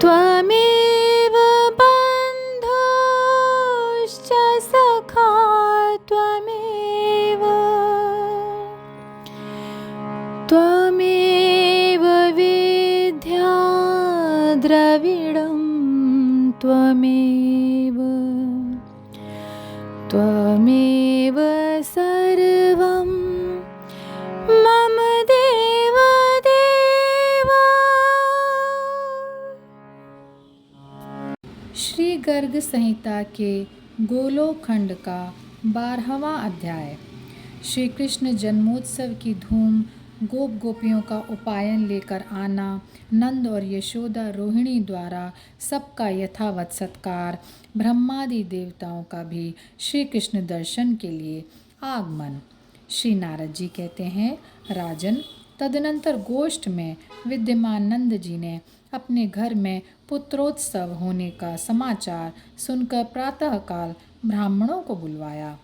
त्वमेव बन्धुश्च सखा त्वमेव त्वमेव विद्या द्रविडं त्वमेव त्वमेव सर्वं मम देव देवा। श्री गर्ग संहिता के गोलोकखंड का 12वां अध्याय। श्री कृष्ण जन्मोत्सव की धूम, गोप गोपियों का उपायन लेकर आना, नंद और यशोदा रोहिणी द्वारा सबका यथावत सत्कार, ब्रह्मादि देवताओं का भी श्री कृष्ण दर्शन के लिए आगमन। श्री नारद जी कहते हैं, राजन, तदनंतर गोष्ठ में विद्यमान नंद जी ने अपने घर में पुत्रोत्सव होने का समाचार सुनकर प्रातःकाल ब्राह्मणों को बुलवाया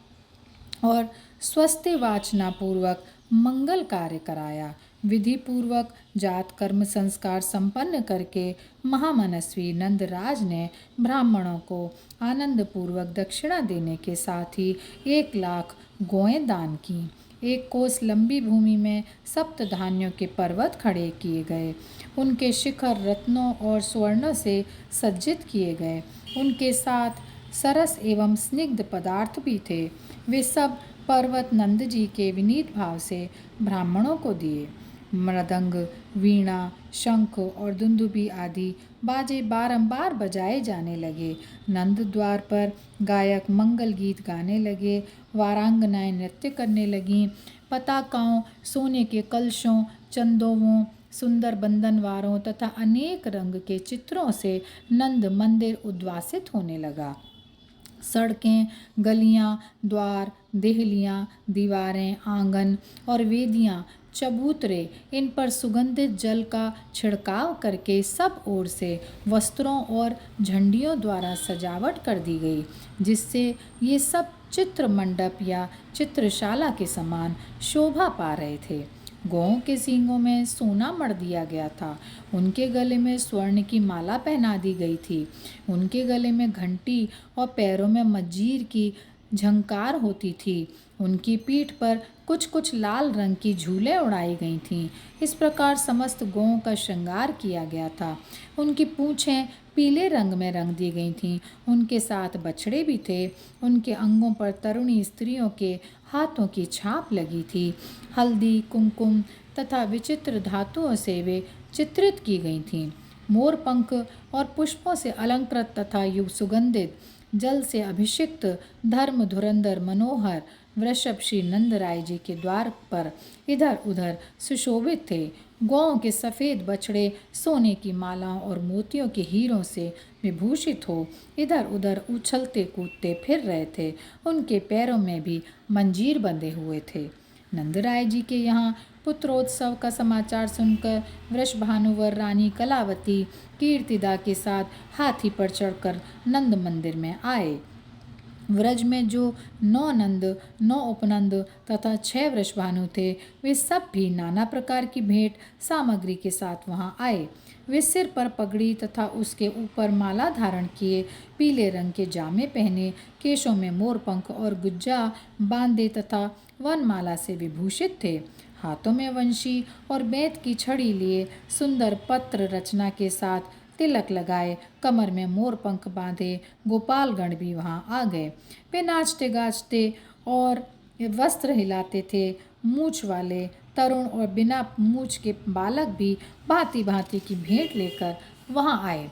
और स्वस्ति वाचना पूर्वक मंगल कार्य कराया। विधि पूर्वक जात कर्म संस्कार संपन्न करके महामनस्वी नंदराज ने ब्राह्मणों को आनंद पूर्वक दक्षिणा देने के साथ ही 1,00,000 गौएं दान की। 1 कोस लंबी भूमि में सप्त धान्यों के पर्वत खड़े किए गए। उनके शिखर रत्नों और स्वर्णों से सज्जित किए गए। उनके साथ सरस एवं स्निग्ध पदार्थ भी थे। वे सब पर्वत नंद जी के विनीत भाव से ब्राह्मणों को दिए। मृदंग, वीणा, शंख और दुंदुभी आदि बाजे बारंबार बजाए जाने लगे। नंद द्वार पर गायक मंगल गीत गाने लगे। वारांगनाएं नृत्य करने लगीं। पताकाओं, सोने के कलशों, चंदोवों, सुंदर बंधनवारों तथा अनेक रंग के चित्रों से नंद मंदिर उद्वासित होने लगा। सड़कें, गलियां, द्वार, देहलियां, दीवारें, आंगन और वेदियां, चबूतरे, इन पर सुगंधित जल का छिड़काव करके सब ओर से वस्त्रों और झंडियों द्वारा सजावट कर दी गई, जिससे ये सब चित्र मंडप या चित्रशाला के समान शोभा पा रहे थे। गौओं के सींगों में सोना मढ़ दिया गया था। उनके गले में स्वर्ण की माला पहना दी गई थी। उनके गले में घंटी और पैरों में मंजीर की झंकार होती थी। उनकी पीठ पर कुछ कुछ लाल रंग की झूलें उड़ाई गई थीं। इस प्रकार समस्त गौओं का श्रृंगार किया गया था। उनकी पूँछें पीले रंग में रंग दी गई थीं। उनके साथ बछड़े भी थे। उनके अंगों पर तरुणी स्त्रियों के हाथों की छाप लगी थी। हल्दी, कुमकुम तथा विचित्र धातुओं से वे चित्रित की गई थीं। मोर पंख और पुष्पों से अलंकृत तथा सुगंधित, जल से अभिषिक्त, धर्म धुरंधर मनोहर वृषभ श्री नंदराय जी के द्वार पर इधर उधर सुशोभित थे। गौओं के सफ़ेद बछड़े सोने की मालाओं और मोतियों के हीरों से विभूषित हो इधर उधर उछलते कूदते फिर रहे थे। उनके पैरों में भी मंजीर बंधे हुए थे। नंदराय जी के यहाँ पुत्रोत्सव का समाचार सुनकर वृषभानुवर रानी कलावती कीर्तिदा के साथ हाथी पर चढ़कर नंद मंदिर में आए। व्रज में जो 9 नंद, 9 उपनंद तथा 6 वृषभानु थे, वे सब भी नाना प्रकार की भेंट सामग्री के साथ वहां आए। वे सिर पर पगड़ी तथा उसके ऊपर माला धारण किए, पीले रंग के जामे पहने, केशों में मोरपंख और गुज्जा बांधे तथा वनमाला से विभूषित थे। हाथों में वंशी और बेंत की छड़ी लिए, सुंदर पत्र रचना के साथ तिलक लगाए, कमर में मोरपंख बांधे गोपालगण भी वहां आ गए। वे नाचते गाजते और वस्त्र हिलाते थे। मूछ वाले तरुण और बिना मूछ के बालक भी भांति भांति की भेंट लेकर वहां आए।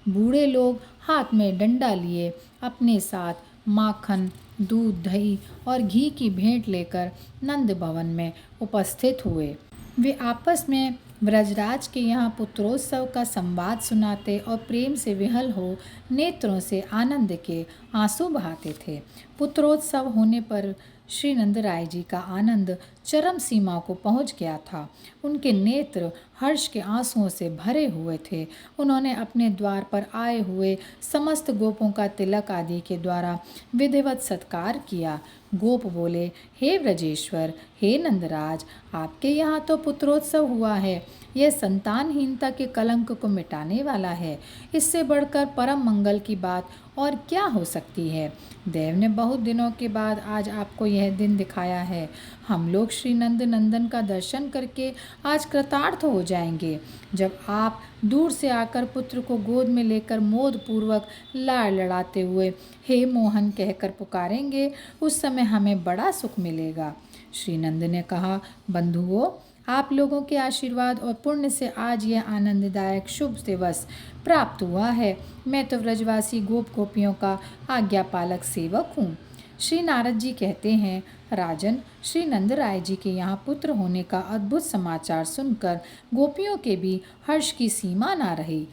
बूढ़े लोग हाथ में डंडा लिए अपने साथ माखन, दूध, दही और घी की भेंट लेकर नंद भवन में उपस्थित हुए। वे आपस में व्रजराज के यहाँ पुत्रोत्सव का संवाद सुनाते और प्रेम से विहल हो नेत्रों से आनंद के आंसू बहाते थे। पुत्रोत्सव होने पर श्री नंदराय जी का आनंद चरम सीमा को पहुँच गया था। उनके नेत्र हर्ष के आंसुओं से भरे हुए थे। उन्होंने अपने द्वार पर आए हुए समस्त गोपों का तिलक आदि के द्वारा विधिवत सत्कार किया। गोप बोले, हे व्रजेश्वर, हे नंदराज, आपके यहाँ तो पुत्रोत्सव हुआ है। यह संतानहीनता के कलंक को मिटाने वाला है। इससे बढ़कर परम मंगल की बात और क्या हो सकती है। देव ने बहुत दिनों के बाद आज आपको यह दिन दिखाया है। हम लोग श्री नंद नंदन का दर्शन करके आज कृतार्थ हो जाएंगे। जब आप दूर से आकर पुत्र को गोद में लेकर मोद पूर्वक लाड़ लड़ाते हुए हे मोहन कहकर पुकारेंगे, उस समय हमें बड़ा सुख मिलेगा। श्री नंद ने कहा, बंधुओं, आप लोगों के आशीर्वाद और पुण्य से आज यह आनंददायक शुभ दिवस प्राप्त हुआ है। मैं तो व्रजवासी गोप गोपियों का आज्ञा पालक सेवक हूँ। श्री नारद जी कहते हैं, राजन, श्री नंदराय जी के यहाँ पुत्र होने का अद्भुत समाचार सुनकर गोपियों के भी हर्ष की सीमा ना रही।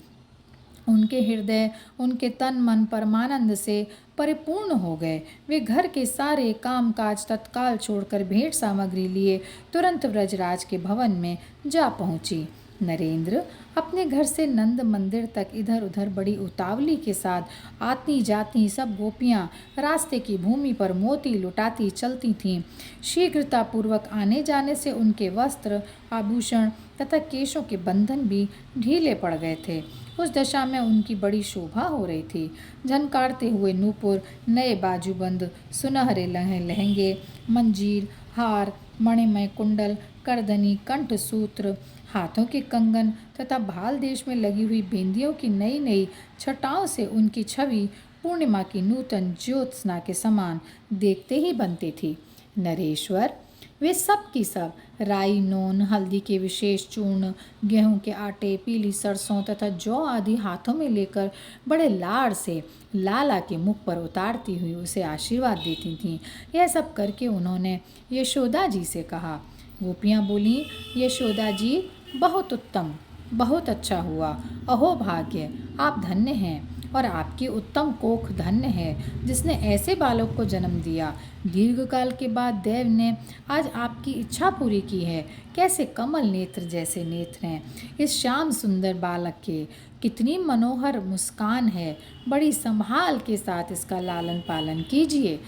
उनके हृदय, उनके तन मन परमानंद से परिपूर्ण हो गए। वे घर के सारे काम काज तत्काल छोड़कर भेंट सामग्री लिए तुरंत व्रजराज के भवन में जा पहुंची। नरेंद्र अपने घर से नंद मंदिर तक इधर उधर बड़ी उतावली के साथ आती जाती सब गोपियां रास्ते की भूमि पर मोती लुटाती चलती थीं। शीघ्रतापूर्वक आने जाने से उनके वस्त्र, आभूषण तथा केशों के बंधन भी ढीले पड़ गए थे। उस दशा में उनकी बड़ी शोभा हो रही थी। झनकारते हुए नूपुर, नए बाजूबंद, सुनहरे लहंगे, मंजीर, हार, मणिमय कुंडल, करधनी, कंठसूत्र, हाथों के कंगन तथा भाल देश में लगी हुई बिंदियों की नई नई छटाओं से उनकी छवि पूर्णिमा की नूतन ज्योत्सना के समान देखते ही बनती थी। नरेश्वर, वे सब की सब राई, नोन, हल्दी के विशेष चूर्ण, गेहूं के आटे, पीली सरसों तथा जौ आदि हाथों में लेकर बड़े लाड़ से लाला के मुख पर उतारती हुई उसे आशीर्वाद देती थीं। यह सब करके उन्होंने यशोदा जी से कहा। गोपियाँ बोलीं, यशोदा जी, बहुत उत्तम, बहुत अच्छा हुआ। अहो भाग्य, आप धन्य हैं और आपकी उत्तम कोख धन्य है जिसने ऐसे बालक को जन्म दिया। दीर्घकाल के बाद देव ने आज आपकी इच्छा पूरी की है। कैसे कमल नेत्र जैसे नेत्र हैं इस श्याम सुंदर बालक के। कितनी मनोहर मुस्कान है। बड़ी संभाल के साथ इसका लालन पालन कीजिए।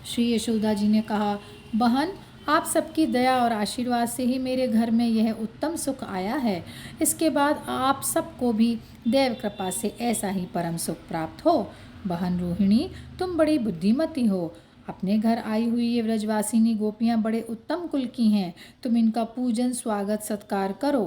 श्री यशोदा जी ने कहा, बहन, आप सबकी दया और आशीर्वाद से ही मेरे घर में यह उत्तम सुख आया है। इसके बाद आप सबको भी देव कृपा से ऐसा ही परम सुख प्राप्त हो। बहन रोहिणी, तुम बड़ी बुद्धिमती हो। अपने घर आई हुई ये व्रजवासिनी गोपियाँ बड़े उत्तम कुल की हैं। तुम इनका पूजन, स्वागत, सत्कार करो।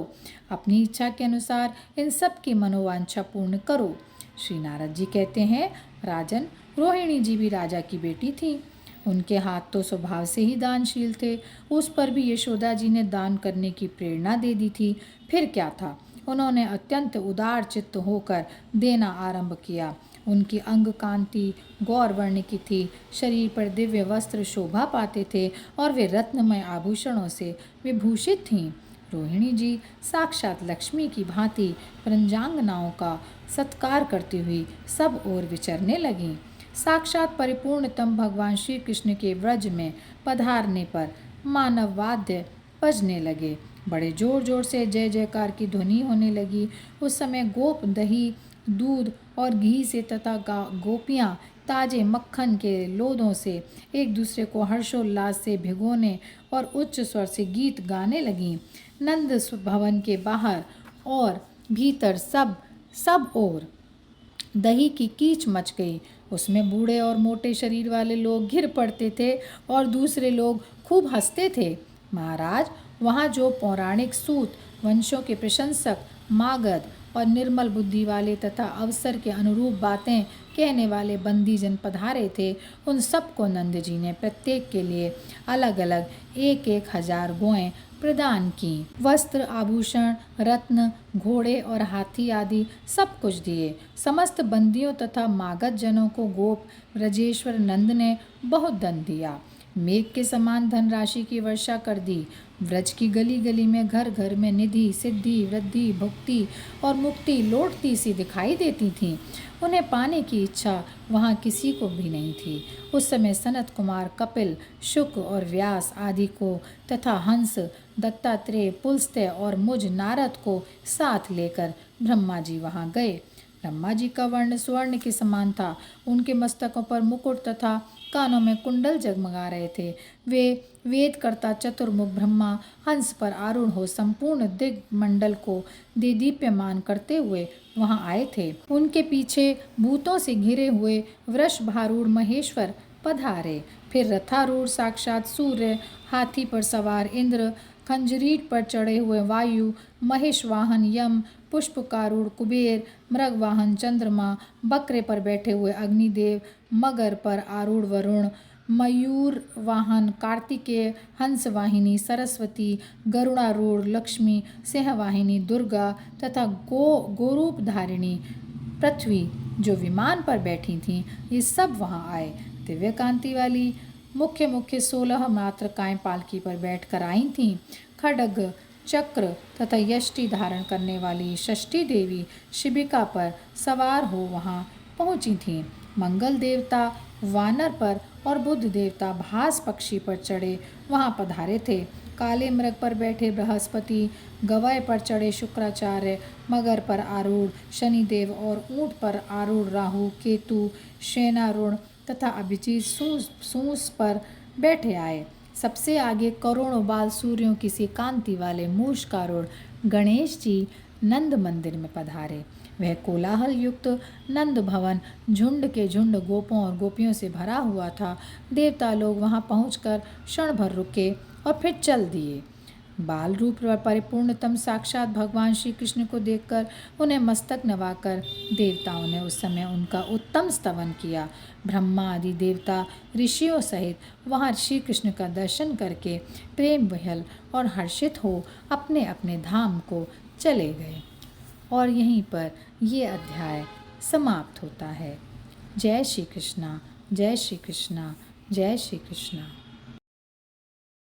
अपनी इच्छा के अनुसार इन सब की मनोवांछा पूर्ण करो। श्री नारद जी कहते हैं, राजन, रोहिणी जी भी राजा की बेटी थी। उनके हाथ तो स्वभाव से ही दानशील थे। उस पर भी यशोदा जी ने दान करने की प्रेरणा दे दी थी। फिर क्या था, उन्होंने अत्यंत उदार चित्त होकर देना आरंभ किया। उनकी अंग कांति गौर वर्ण की थी। शरीर पर दिव्य वस्त्र शोभा पाते थे और वे रत्नमय आभूषणों से विभूषित थीं। रोहिणी जी साक्षात लक्ष्मी की भांति प्रंजांगनाओं का सत्कार करती हुई सब ओर विचरने लगीं। साक्षात परिपूर्णतम भगवान श्री कृष्ण के व्रज में पधारने पर मानव वाद्य बजने लगे। बड़े जोर जोर से जय जयकार की ध्वनि होने लगी। उस समय गोप दही, दूध और घी से तथा गोपियाँ ताजे मक्खन के लोदों से एक दूसरे को हर्षोल्लास से भिगोने और उच्च स्वर से गीत गाने लगीं। नंद भवन के बाहर और भीतर सब ओर दही की कीच मच गई। उसमें बूढ़े और मोटे शरीर वाले लोग घिर पड़ते थे और दूसरे लोग खूब हंसते थे। महाराज, वहाँ जो पौराणिक सूत, वंशों के प्रशंसक, मागध और निर्मल बुद्धि वाले तथा अवसर के अनुरूप बातें कहने वाले बंदी जन पधारे थे, उन सबको नंद जी ने प्रत्येक के लिए अलग अलग 1,000 गौएं प्रदान की। वस्त्र, आभूषण, रत्न, घोड़े और हाथी आदि सब कुछ दिए। समस्त बंदियों तथा मागध जनों को गोप ब्रजेश्वर नंद ने बहुत धन दिया। मेघ के समान धनराशि की वर्षा कर दी। व्रज की गली गली में, घर घर में निधि, सिद्धि, वृद्धि, भुक्ति और मुक्ति लौटती सी दिखाई देती थी। उन्हें पाने की इच्छा वहाँ किसी को भी नहीं थी। उस समय सनत कुमार कपिल, शुक और व्यास आदि को तथा हंस, दत्तात्रेय, पुलस्त्य और मुझ नारद को साथ लेकर ब्रह्मा जी वहाँ गए। ब्रह्मा जी का वर्ण स्वर्ण के समान था। उनके मस्तकों पर मुकुट तथा कानों में कुंडल जगमगा रहे थे। वे वेद कर्ता चतुर्मुख ब्रह्मा हंस पर आरूढ़ हो संपूर्ण दिग्मंडल को देदीप्यमान करते हुए वहां आए थे। उनके पीछे भूतों से घिरे हुए वृषभारूढ़ महेश्वर पधारे। फिर रथारूढ़ साक्षात सूर्य, हाथी पर सवार इंद्र, खंजरीट पर चढ़े हुए वायु, महेश वाहन यम, पुष्पकारूढ़ कुबेर, मृग वाहन चंद्रमा, बकरे पर बैठे हुए अग्निदेव, मगर पर आरूढ़ वरुण, मयूर वाहन कार्तिकेय, हंस वाहिनी सरस्वती, गरुड़ारूढ़ लक्ष्मी, सिंह वाहिनी दुर्गा तथा गोरूप धारिणी पृथ्वी जो विमान पर बैठी थीं, ये सब वहाँ आए। दिव्य कांति वाली मुख्य मुख्य 16 मातृकाएं पालकी पर बैठकर आई थीं। खड्ग, चक्र तथा यष्टि धारण करने वाली षष्ठी देवी शिबिका पर सवार हो वहाँ पहुँची थीं। मंगल देवता वानर पर और बुध देवता भास पक्षी पर चढ़े वहाँ पधारे थे। काले मृग पर बैठे बृहस्पति, गवय पर चढ़े शुक्राचार्य, मगर पर आरूढ़ शनिदेव और ऊँट पर आरूढ़ राहु, केतु, शयनारूढ़ तथा अभिजीत सूस पर बैठे आए। सबसे आगे करोड़ों बाल सूर्यों की सी कांति वाले मूषकारूढ़ गणेश जी नंद मंदिर में पधारे। वह कोलाहल युक्त नंद भवन झुंड के झुंड गोपों और गोपियों से भरा हुआ था। देवता लोग वहां पहुंचकर क्षण भर रुके और फिर चल दिए। बाल रूप परिपूर्णतम साक्षात भगवान श्री कृष्ण को देखकर उन्हें मस्तक नवाकर देवताओं ने उस समय उनका उत्तम स्तवन किया। ब्रह्मा आदि देवता ऋषियों सहित वहाँ श्री कृष्ण का दर्शन करके प्रेम विह्वल और हर्षित हो अपने अपने धाम को चले गए। और यहीं पर ये अध्याय समाप्त होता है। जय श्री कृष्णा, जय श्री कृष्णा, जय श्री कृष्णा।